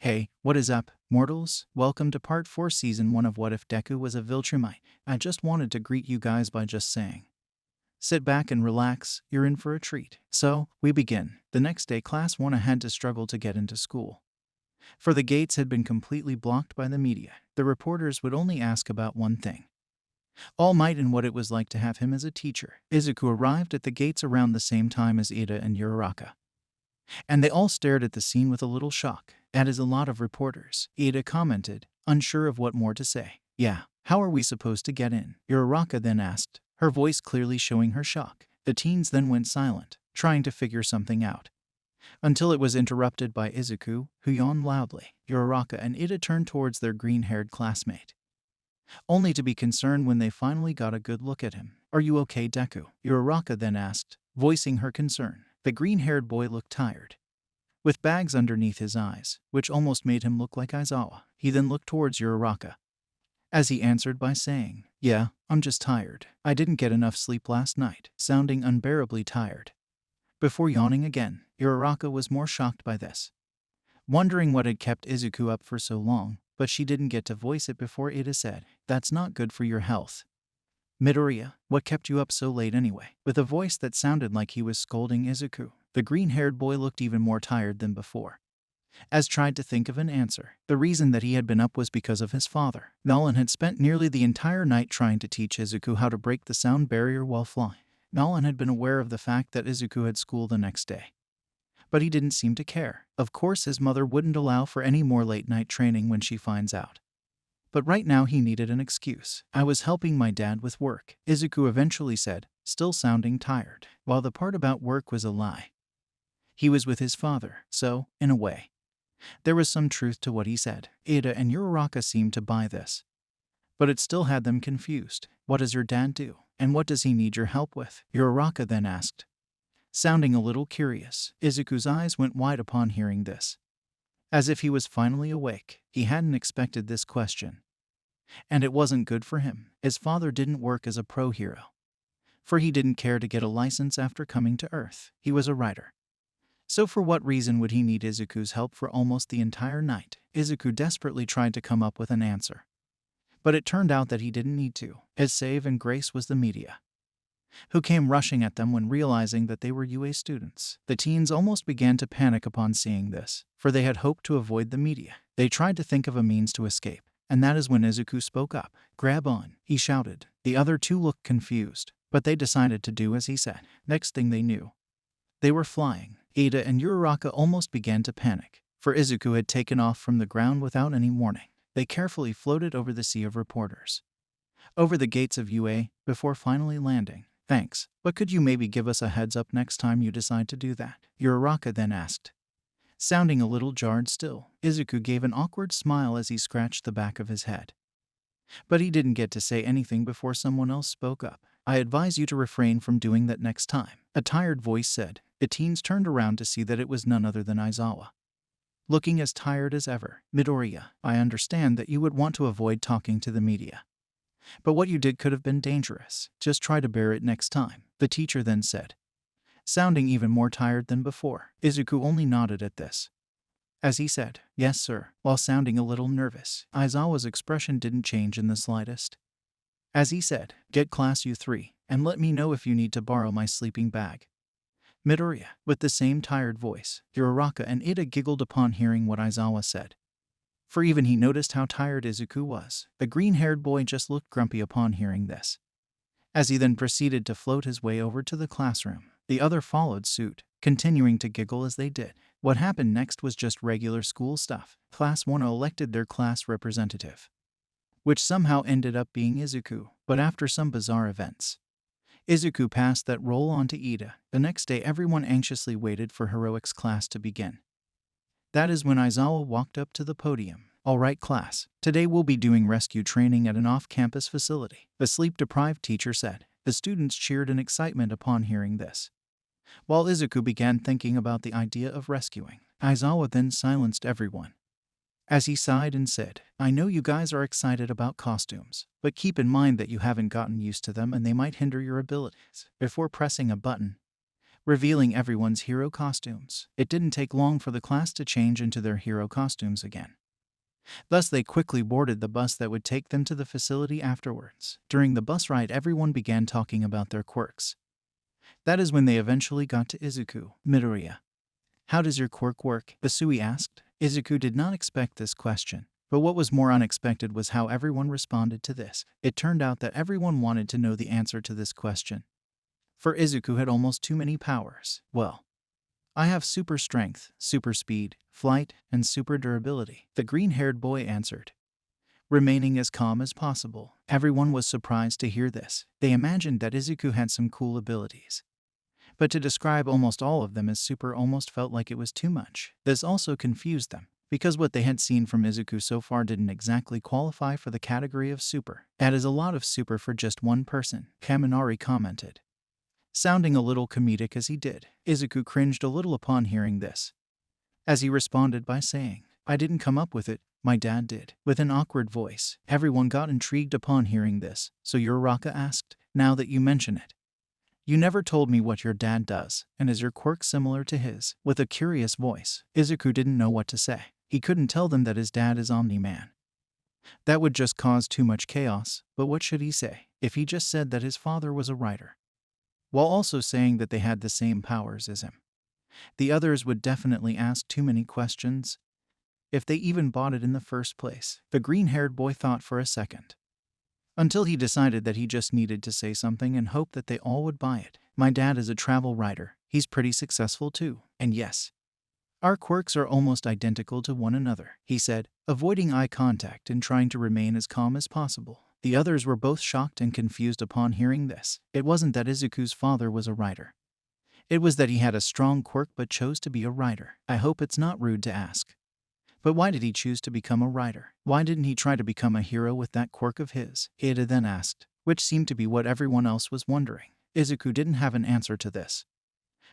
Hey, what is up, mortals? Welcome to part 4 season 1 of What If Deku Was a Viltrumite. I just wanted to greet you guys by just saying, sit back and relax, you're in for a treat. So, we begin. The next day class 1 had to struggle to get into school. For the gates had been completely blocked by the media. The reporters would only ask about one thing. All Might and what it was like to have him as a teacher. Izuku arrived at the gates around the same time as Ida and Uraraka. And they all stared at the scene with a little shock. As a lot of reporters, Ida commented, unsure of what more to say. Yeah, how are we supposed to get in? Uraraka then asked, her voice clearly showing her shock. The teens then went silent, trying to figure something out. Until it was interrupted by Izuku, who yawned loudly. Uraraka and Ida turned towards their green-haired classmate, only to be concerned when they finally got a good look at him. Are you okay, Deku? Uraraka then asked, voicing her concern. The green-haired boy looked tired, with bags underneath his eyes, which almost made him look like Aizawa. He then looked towards Uraraka, as he answered by saying, yeah, I'm just tired. I didn't get enough sleep last night, sounding unbearably tired. Before yawning again, Uraraka was more shocked by this, wondering what had kept Izuku up for so long, but she didn't get to voice it before Ida said, that's not good for your health. Midoriya, what kept you up so late anyway? With a voice that sounded like he was scolding Izuku, the green-haired boy looked even more tired than before, as tried to think of an answer. The reason that he had been up was because of his father. Nolan had spent nearly the entire night trying to teach Izuku how to break the sound barrier while flying. Nolan had been aware of the fact that Izuku had school the next day, but he didn't seem to care. Of course, his mother wouldn't allow for any more late-night training when she finds out. But right now he needed an excuse. I was helping my dad with work, Izuku eventually said, still sounding tired. While the part about work was a lie, he was with his father, so, in a way, there was some truth to what he said. Ida and Uraraka seemed to buy this, but it still had them confused. What does your dad do? And what does he need your help with? Uraraka then asked, sounding a little curious. Izuku's eyes went wide upon hearing this, as if he was finally awake. He hadn't expected this question, and it wasn't good for him. His father didn't work as a pro hero, for he didn't care to get a license after coming to Earth. He was a writer. So for what reason would he need Izuku's help for almost the entire night? Izuku desperately tried to come up with an answer, but it turned out that he didn't need to. His save and grace was the media, who came rushing at them when realizing that they were UA students. The teens almost began to panic upon seeing this, for they had hoped to avoid the media. They tried to think of a means to escape, and that is when Izuku spoke up. Grab on, he shouted. The other two looked confused, but they decided to do as he said. Next thing they knew, they were flying. Ida and Uraraka almost began to panic, for Izuku had taken off from the ground without any warning. They carefully floated over the sea of reporters, over the gates of UA, before finally landing. Thanks, but could you maybe give us a heads up next time you decide to do that? Uraraka then asked, sounding a little jarred still. Izuku gave an awkward smile as he scratched the back of his head, but he didn't get to say anything before someone else spoke up. I advise you to refrain from doing that next time, a tired voice said. The teens turned around to see that it was none other than Aizawa, looking as tired as ever. Midoriya, I understand that you would want to avoid talking to the media, but what you did could have been dangerous. Just try to bear it next time, the teacher then said, sounding even more tired than before. Izuku only nodded at this, as he said, yes sir, while sounding a little nervous. Aizawa's expression didn't change in the slightest, as he said, get class U3, and let me know if you need to borrow my sleeping bag. Midoriya, with the same tired voice. Uraraka and Ida giggled upon hearing what Aizawa said, for even he noticed how tired Izuku was. The green-haired boy just looked grumpy upon hearing this, as he then proceeded to float his way over to the classroom. The other followed suit, continuing to giggle as they did. What happened next was just regular school stuff. Class 1 elected their class representative, which somehow ended up being Izuku, but after some bizarre events, Izuku passed that role on to Ida. The next day everyone anxiously waited for Heroics class to begin. That is when Aizawa walked up to the podium. Alright class, today we'll be doing rescue training at an off-campus facility, the sleep-deprived teacher said. The students cheered in excitement upon hearing this, while Izuku began thinking about the idea of rescuing. Aizawa then silenced everyone, as he sighed and said, I know you guys are excited about costumes, but keep in mind that you haven't gotten used to them and they might hinder your abilities. Before pressing a button, revealing everyone's hero costumes. It didn't take long for the class to change into their hero costumes again. Thus, they quickly boarded the bus that would take them to the facility afterwards. During the bus ride, everyone began talking about their quirks. That is when they eventually got to Izuku. Midoriya. How does your quirk work? Usui asked. Izuku did not expect this question, but what was more unexpected was how everyone responded to this. It turned out that everyone wanted to know the answer to this question. For Izuku had almost too many powers. Well, I have super strength, super speed, flight, and super durability, the green-haired boy answered, remaining as calm as possible. Everyone was surprised to hear this. They imagined that Izuku had some cool abilities. But to describe almost all of them as super almost felt like it was too much. This also confused them, because what they had seen from Izuku so far didn't exactly qualify for the category of super. That is a lot of super for just one person, Kaminari commented, sounding a little comedic as he did. Izuku cringed a little upon hearing this, as he responded by saying, I didn't come up with it, my dad did. With an awkward voice, everyone got intrigued upon hearing this, so Uraraka asked, now that you mention it, you never told me what your dad does, and is your quirk similar to his? With a curious voice, Izuku didn't know what to say. He couldn't tell them that his dad is Omni-Man. That would just cause too much chaos, but what should he say? If he just said that his father was a writer, while also saying that they had the same powers as him, the others would definitely ask too many questions, if they even bought it in the first place. The green-haired boy thought for a second, until he decided that he just needed to say something and hope that they all would buy it. My dad is a travel writer. He's pretty successful too. And yes, our quirks are almost identical to one another, he said, avoiding eye contact and trying to remain as calm as possible. The others were both shocked and confused upon hearing this. It wasn't that Izuku's father was a writer. It was that he had a strong quirk but chose to be a writer. I hope it's not rude to ask, but why did he choose to become a writer? Why didn't he try to become a hero with that quirk of his? Ada then asked, which seemed to be what everyone else was wondering. Izuku didn't have an answer to this,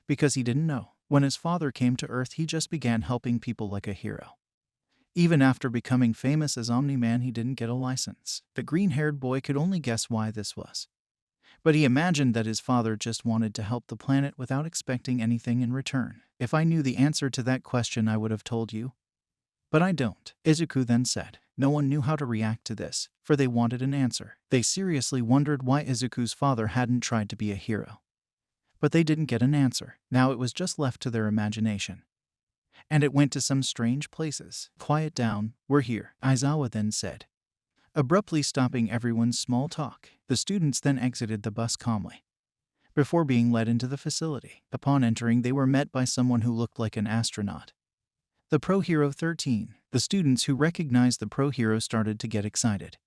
because he didn't know. When his father came to Earth, he just began helping people like a hero. Even after becoming famous as Omni-Man, he didn't get a license. The green-haired boy could only guess why this was, but he imagined that his father just wanted to help the planet without expecting anything in return. If I knew the answer to that question, I would have told you. But I don't, Izuku then said. No one knew how to react to this, for they wanted an answer. They seriously wondered why Izuku's father hadn't tried to be a hero. But they didn't get an answer. Now it was just left to their imagination. And it went to some strange places. Quiet down, we're here, Aizawa then said, abruptly stopping everyone's small talk. The students then exited the bus calmly, before being led into the facility. Upon entering, they were met by someone who looked like an astronaut. The Pro Hero 13. The students who recognized the Pro Hero started to get excited,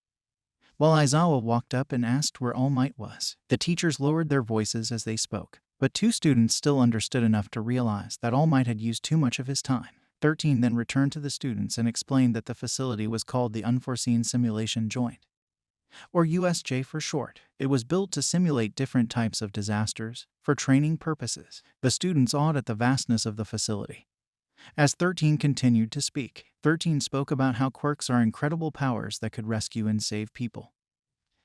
while Aizawa walked up and asked where All Might was. The teachers lowered their voices as they spoke, but two students still understood enough to realize that All Might had used too much of his time. 13 then returned to the students and explained that the facility was called the Unforeseen Simulation Joint, or USJ for short. It was built to simulate different types of disasters for training purposes. The students awed at the vastness of the facility. As 13 continued to speak, 13 spoke about how quirks are incredible powers that could rescue and save people,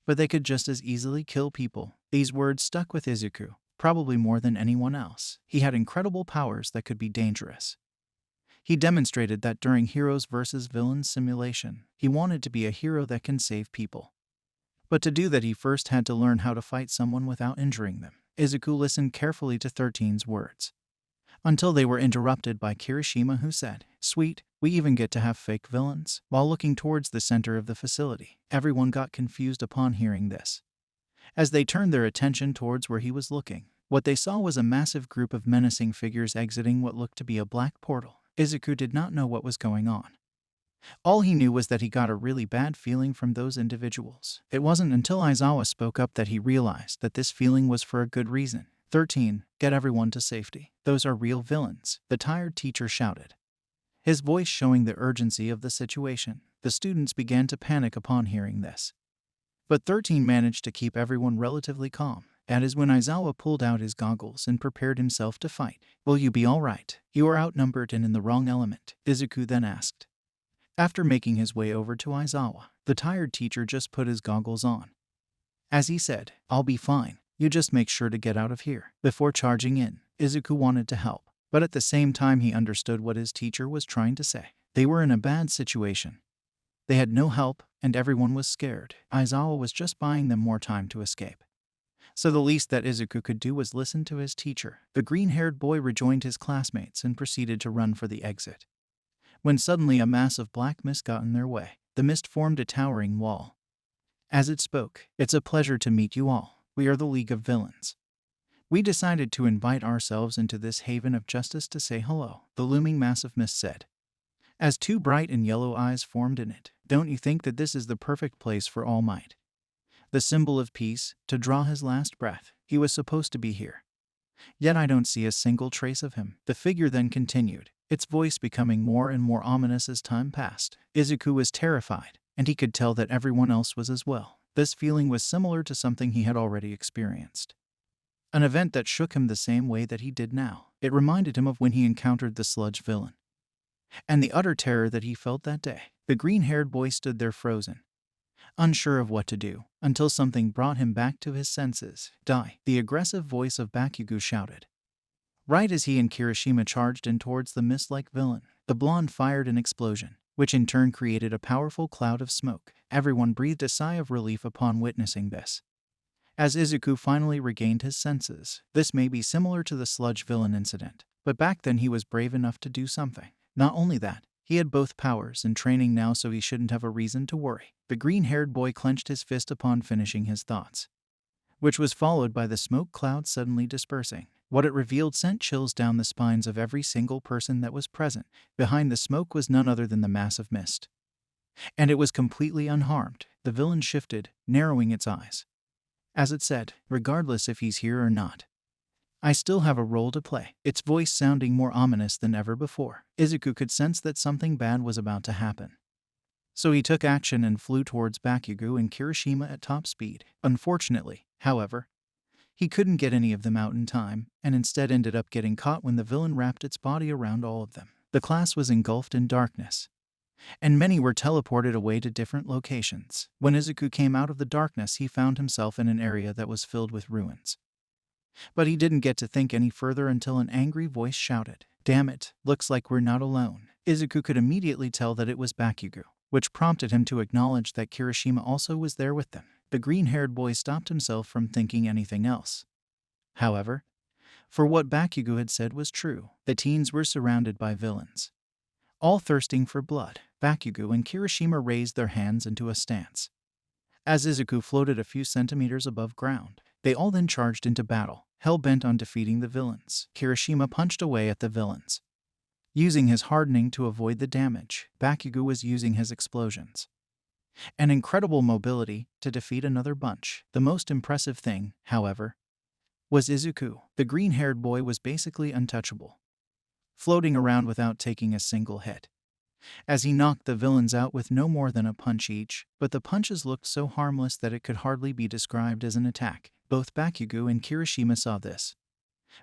but they could just as easily kill people. These words stuck with Izuku, probably more than anyone else. He had incredible powers that could be dangerous. He demonstrated that during Heroes vs. Villains simulation. He wanted to be a hero that can save people, but to do that he first had to learn how to fight someone without injuring them. Izuku listened carefully to 13's words, until they were interrupted by Kirishima, who said, sweet, we even get to have fake villains. While looking towards the center of the facility, everyone got confused upon hearing this. As they turned their attention towards where he was looking, what they saw was a massive group of menacing figures exiting what looked to be a black portal. Izuku did not know what was going on. All he knew was that he got a really bad feeling from those individuals. It wasn't until Aizawa spoke up that he realized that this feeling was for a good reason. 13. Get everyone to safety. Those are real villains, the tired teacher shouted, his voice showing the urgency of the situation. The students began to panic upon hearing this, but 13 managed to keep everyone relatively calm. That is when Aizawa pulled out his goggles and prepared himself to fight. Will you be all right? You are outnumbered and in the wrong element, Izuku then asked. After making his way over to Aizawa, the tired teacher just put his goggles on. As he said, I'll be fine. You just make sure to get out of here. Before charging in, Izuku wanted to help, but at the same time he understood what his teacher was trying to say. They were in a bad situation. They had no help, and everyone was scared. Aizawa was just buying them more time to escape. So the least that Izuku could do was listen to his teacher. The green-haired boy rejoined his classmates and proceeded to run for the exit, when suddenly a mass of black mist got in their way. The mist formed a towering wall. As it spoke, "It's a pleasure to meet you all. We are the League of Villains. We decided to invite ourselves into this haven of justice to say hello," the looming mass of mist said, as two bright and yellow eyes formed in it. "Don't you think that this is the perfect place for All Might, the symbol of peace, to draw his last breath? He was supposed to be here, yet I don't see a single trace of him." The figure then continued, its voice becoming more and more ominous as time passed. Izuku was terrified, and he could tell that everyone else was as well. This feeling was similar to something he had already experienced, an event that shook him the same way that he did now. It reminded him of when he encountered the sludge villain, and the utter terror that he felt that day. The green-haired boy stood there frozen, unsure of what to do, until something brought him back to his senses. "Die!" the aggressive voice of Bakugo shouted, right as he and Kirishima charged in towards the mist-like villain. The blonde fired an explosion, which in turn created a powerful cloud of smoke. Everyone breathed a sigh of relief upon witnessing this, as Izuku finally regained his senses. This may be similar to the sludge villain incident, but back then he was brave enough to do something. Not only that, he had both powers and training now, so he shouldn't have a reason to worry. The green-haired boy clenched his fist upon finishing his thoughts, which was followed by the smoke cloud suddenly dispersing. What it revealed sent chills down the spines of every single person that was present. Behind the smoke was none other than the mass of mist, and it was completely unharmed. The villain shifted, narrowing its eyes, as it said, "Regardless if he's here or not, I still have a role to play," its voice sounding more ominous than ever before. Izuku could sense that something bad was about to happen, so he took action and flew towards Bakugo and Kirishima at top speed. Unfortunately, however, he couldn't get any of them out in time, and instead ended up getting caught when the villain wrapped its body around all of them. The class was engulfed in darkness, and many were teleported away to different locations. When Izuku came out of the darkness, he found himself in an area that was filled with ruins. But he didn't get to think any further until an angry voice shouted, "Damn it, looks like we're not alone." Izuku could immediately tell that it was Bakugo, which prompted him to acknowledge that Kirishima also was there with them. The green-haired boy stopped himself from thinking anything else, however, for what Bakugo had said was true. The teens were surrounded by villains, all thirsting for blood. Bakugo and Kirishima raised their hands into a stance, as Izuku floated a few centimeters above ground. They all then charged into battle, hell-bent on defeating the villains. Kirishima punched away at the villains, using his hardening to avoid the damage. Bakugo was using his explosions and incredible mobility to defeat another bunch. The most impressive thing, however, was Izuku. The green-haired boy was basically untouchable, floating around without taking a single hit, as he knocked the villains out with no more than a punch each. But the punches looked so harmless that it could hardly be described as an attack. Both Bakugo and Kirishima saw this,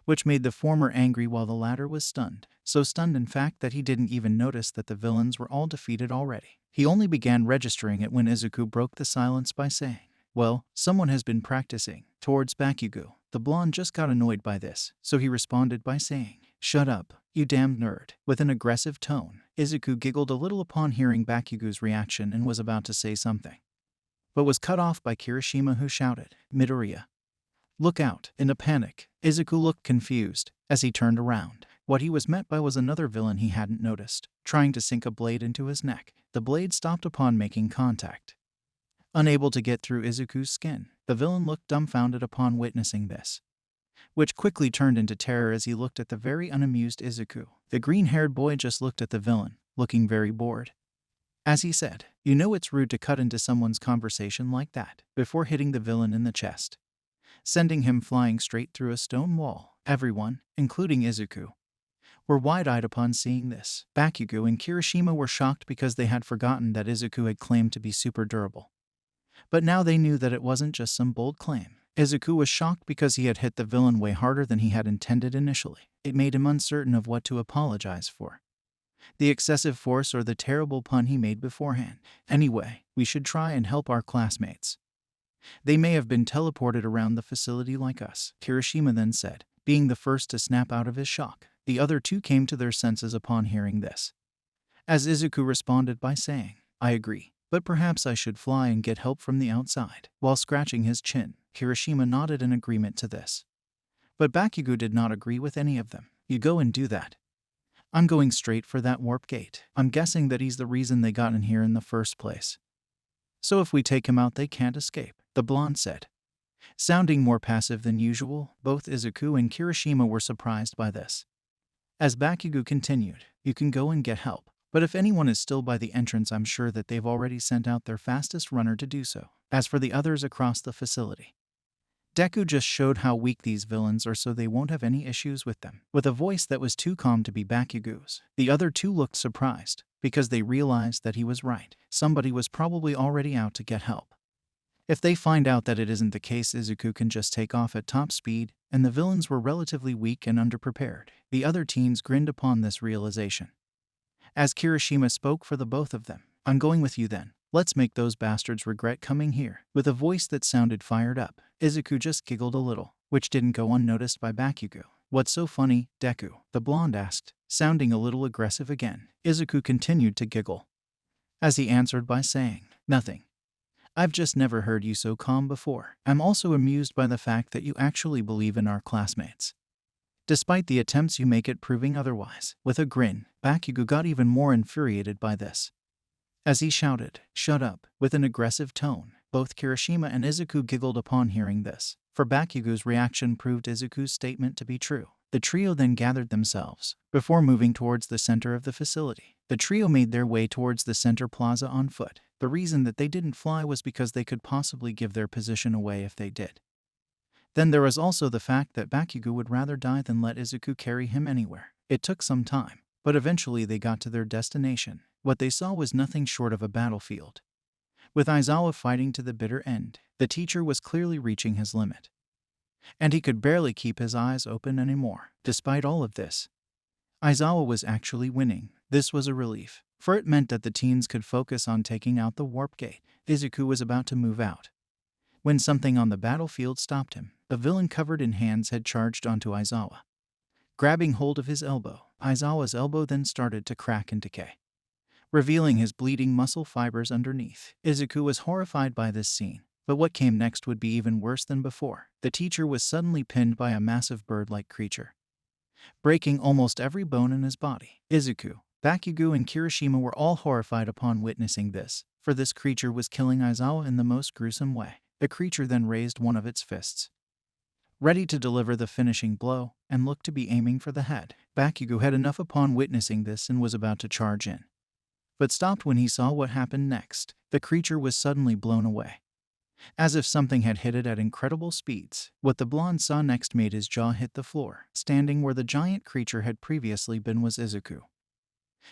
which made the former angry while the latter was stunned. So stunned in fact that he didn't even notice that the villains were all defeated already. He only began registering it when Izuku broke the silence by saying, "Well, someone has been practicing." Towards Bakugo, the blonde just got annoyed by this, so he responded by saying, "Shut up, you damned nerd." With an aggressive tone, Izuku giggled a little upon hearing Bakugo's reaction and was about to say something, but was cut off by Kirishima, who shouted, "Midoriya, look out." In a panic, Izuku looked confused as he turned around. What he was met by was another villain he hadn't noticed, trying to sink a blade into his neck. The blade stopped upon making contact, unable to get through Izuku's skin. The villain looked dumbfounded upon witnessing this, which quickly turned into terror as he looked at the very unamused Izuku. The green-haired boy just looked at the villain, looking very bored, as he said, "You know it's rude to cut into someone's conversation like that," before hitting the villain in the chest, sending him flying straight through a stone wall. Everyone, including Izuku, were wide-eyed upon seeing this. Bakugo and Kirishima were shocked because they had forgotten that Izuku had claimed to be super durable, but now they knew that it wasn't just some bold claim. Izuku was shocked because he had hit the villain way harder than he had intended initially. It made him uncertain of what to apologize for, the excessive force or the terrible pun he made beforehand. "Anyway, we should try and help our classmates. They may have been teleported around the facility like us," Kirishima then said, being the first to snap out of his shock. The other two came to their senses upon hearing this, as Izuku responded by saying, "I agree, but perhaps I should fly and get help from the outside." While scratching his chin, Kirishima nodded in agreement to this. But Bakugo did not agree with any of them. "You go and do that. I'm going straight for that warp gate. I'm guessing that he's the reason they got in here in the first place. So if we take him out, they can't escape," the blonde said. Sounding more passive than usual, both Izuku and Kirishima were surprised by this. As Bakugo continued, "You can go and get help. But if anyone is still by the entrance, I'm sure that they've already sent out their fastest runner to do so. As for the others across the facility, Deku just showed how weak these villains are, so they won't have any issues with them." With a voice that was too calm to be Bakugo's, the other two looked surprised, because they realized that he was right. Somebody was probably already out to get help. If they find out that it isn't the case, Izuku can just take off at top speed, and the villains were relatively weak and underprepared. The other teens grinned upon this realization. As Kirishima spoke for the both of them, "I'm going with you then. Let's make those bastards regret coming here." With a voice that sounded fired up, Izuku just giggled a little, which didn't go unnoticed by Bakugo. "What's so funny, Deku?" the blonde asked, sounding a little aggressive again. Izuku continued to giggle, as he answered by saying, "Nothing. I've just never heard you so calm before. I'm also amused by the fact that you actually believe in our classmates, despite the attempts you make at proving otherwise." With a grin, Bakugo got even more infuriated by this, as he shouted, "Shut up," with an aggressive tone. Both Kirishima and Izuku giggled upon hearing this, for Bakugo's reaction proved Izuku's statement to be true. The trio then gathered themselves, before moving towards the center of the facility. The trio made their way towards the center plaza on foot. The reason that they didn't fly was because they could possibly give their position away if they did. Then there was also the fact that Bakugo would rather die than let Izuku carry him anywhere. It took some time, but eventually they got to their destination. What they saw was nothing short of a battlefield, with Aizawa fighting to the bitter end. The teacher was clearly reaching his limit, and he could barely keep his eyes open anymore. Despite all of this, Aizawa was actually winning. This was a relief, for it meant that the teens could focus on taking out the warp gate. Izuku was about to move out, when something on the battlefield stopped him. A villain covered in hands had charged onto Aizawa, grabbing hold of his elbow. Aizawa's elbow then started to crack and decay, revealing his bleeding muscle fibers underneath. Izuku was horrified by this scene, but what came next would be even worse than before. The teacher was suddenly pinned by a massive bird-like creature, breaking almost every bone in his body. Izuku, Bakugo, and Kirishima were all horrified upon witnessing this, for this creature was killing Aizawa in the most gruesome way. The creature then raised one of its fists, ready to deliver the finishing blow, and looked to be aiming for the head. Bakugo had enough upon witnessing this and was about to charge in, but stopped when he saw what happened next. The creature was suddenly blown away, as if something had hit it at incredible speeds. What the blonde saw next made his jaw hit the floor. Standing where the giant creature had previously been was Izuku,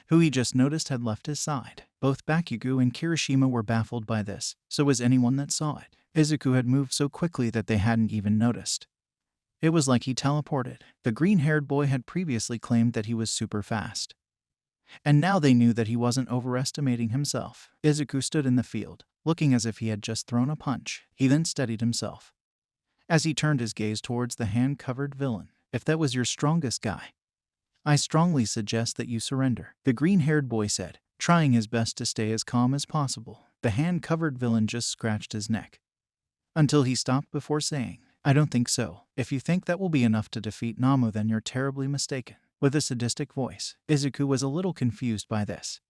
who he just noticed had left his side. Both Bakugo and Kirishima were baffled by this, so was anyone that saw it. Izuku had moved so quickly that they hadn't even noticed. It was like he teleported. The green-haired boy had previously claimed that he was super fast, and now they knew that he wasn't overestimating himself. Izuku stood in the field, looking as if he had just thrown a punch. He then steadied himself, as he turned his gaze towards the hand-covered villain. "If that was your strongest guy, I strongly suggest that you surrender," the green-haired boy said, trying his best to stay as calm as possible. The hand-covered villain just scratched his neck, until he stopped before saying, "I don't think so. If you think that will be enough to defeat Namu, then you're terribly mistaken." With a sadistic voice, Izuku was a little confused by this,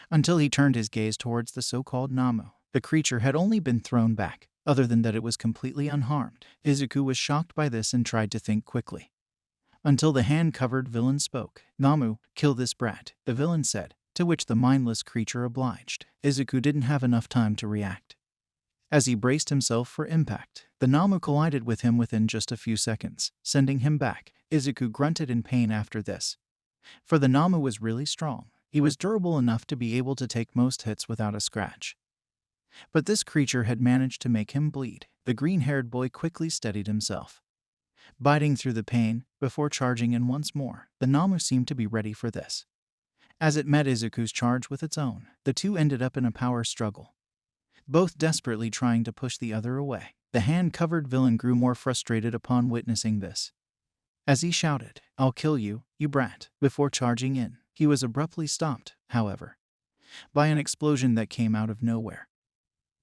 until he turned his gaze towards the so-called Namu. The creature had only been thrown back, other than that it was completely unharmed. Izuku was shocked by this and tried to think quickly, until the hand-covered villain spoke. "Namu, kill this brat," the villain said, to which the mindless creature obliged. Izuku didn't have enough time to react. As he braced himself for impact, the Namu collided with him within just a few seconds, sending him back. Izuku grunted in pain after this, for the Namu was really strong. He was durable enough to be able to take most hits without a scratch, but this creature had managed to make him bleed. The green-haired boy quickly steadied himself, biting through the pain before charging in once more. The Namu seemed to be ready for this, as it met Izuku's charge with its own. The two ended up in a power struggle, both desperately trying to push the other away. The hand-covered villain grew more frustrated upon witnessing this, As he shouted, "I'll kill you, you brat," before charging in. He was abruptly stopped, however, by an explosion that came out of nowhere,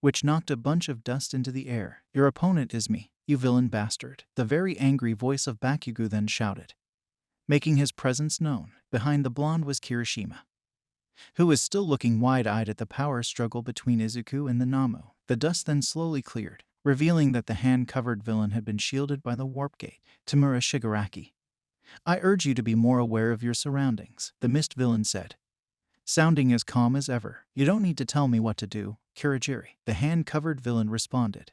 which knocked a bunch of dust into the air. "Your opponent is me, you villain bastard," the very angry voice of Bakugo then shouted, making his presence known. Behind the blonde was Kirishima, who was still looking wide-eyed at the power struggle between Izuku and the Namu. The dust then slowly cleared, revealing that the hand-covered villain had been shielded by the warp gate. "Tamura Shigaraki, I urge you to be more aware of your surroundings," the mist villain said, sounding as calm as ever. "You don't need to tell me what to do, Kirigiri," the hand-covered villain responded,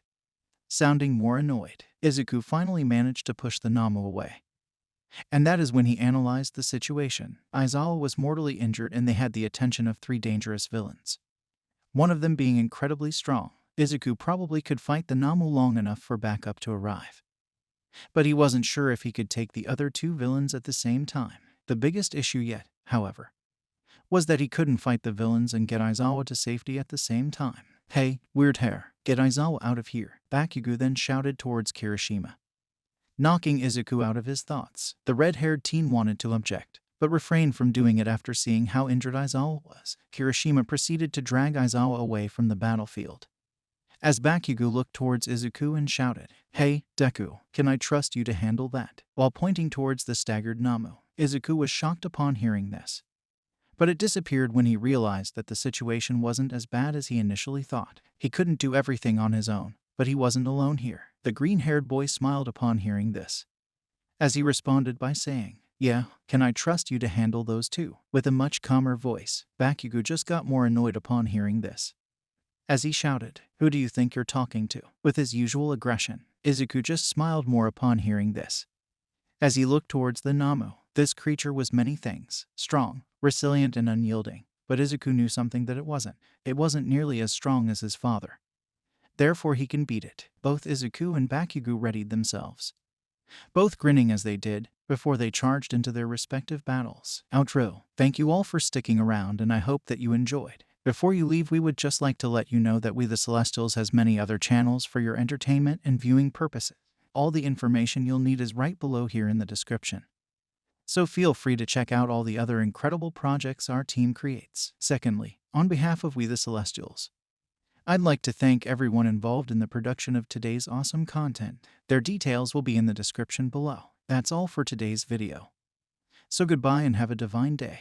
sounding more annoyed. Izuku finally managed to push the Namu away, and that is when he analyzed the situation. Aizawa was mortally injured and they had the attention of 3 dangerous villains, one of them being incredibly strong. Izuku probably could fight the Namu long enough for backup to arrive, but he wasn't sure if he could take the other 2 villains at the same time. The biggest issue yet, however, was that he couldn't fight the villains and get Aizawa to safety at the same time. "Hey, weird hair, get Aizawa out of here," Bakugo then shouted towards Kirishima, knocking Izuku out of his thoughts. The red-haired teen wanted to object, but refrained from doing it after seeing how injured Aizawa was. Kirishima proceeded to drag Aizawa away from the battlefield, as Bakugo looked towards Izuku and shouted, "Hey, Deku, can I trust you to handle that?" While pointing towards the staggered Namu, Izuku was shocked upon hearing this, but it disappeared when he realized that the situation wasn't as bad as he initially thought. He couldn't do everything on his own, but he wasn't alone here. The green-haired boy smiled upon hearing this, as he responded by saying, "Yeah, can I trust you to handle those too?" With a much calmer voice, Bakugo just got more annoyed upon hearing this, as he shouted, "Who do you think you're talking to?" With his usual aggression, Izuku just smiled more upon hearing this, as he looked towards the Namu. This creature was many things: strong, resilient, and unyielding, but Izuku knew something that it wasn't. It wasn't nearly as strong as his father. Therefore he can beat it. Both Izuku and Bakugo readied themselves, both grinning as they did, before they charged into their respective battles. Outro. Thank you all for sticking around and I hope that you enjoyed. Before you leave, we would just like to let you know that We the Celestials has many other channels for your entertainment and viewing purposes. All the information you'll need is right below here in the description, so feel free to check out all the other incredible projects our team creates. Secondly, on behalf of We the Celestials, I'd like to thank everyone involved in the production of today's awesome content. Their details will be in the description below. That's all for today's video. So goodbye and have a divine day.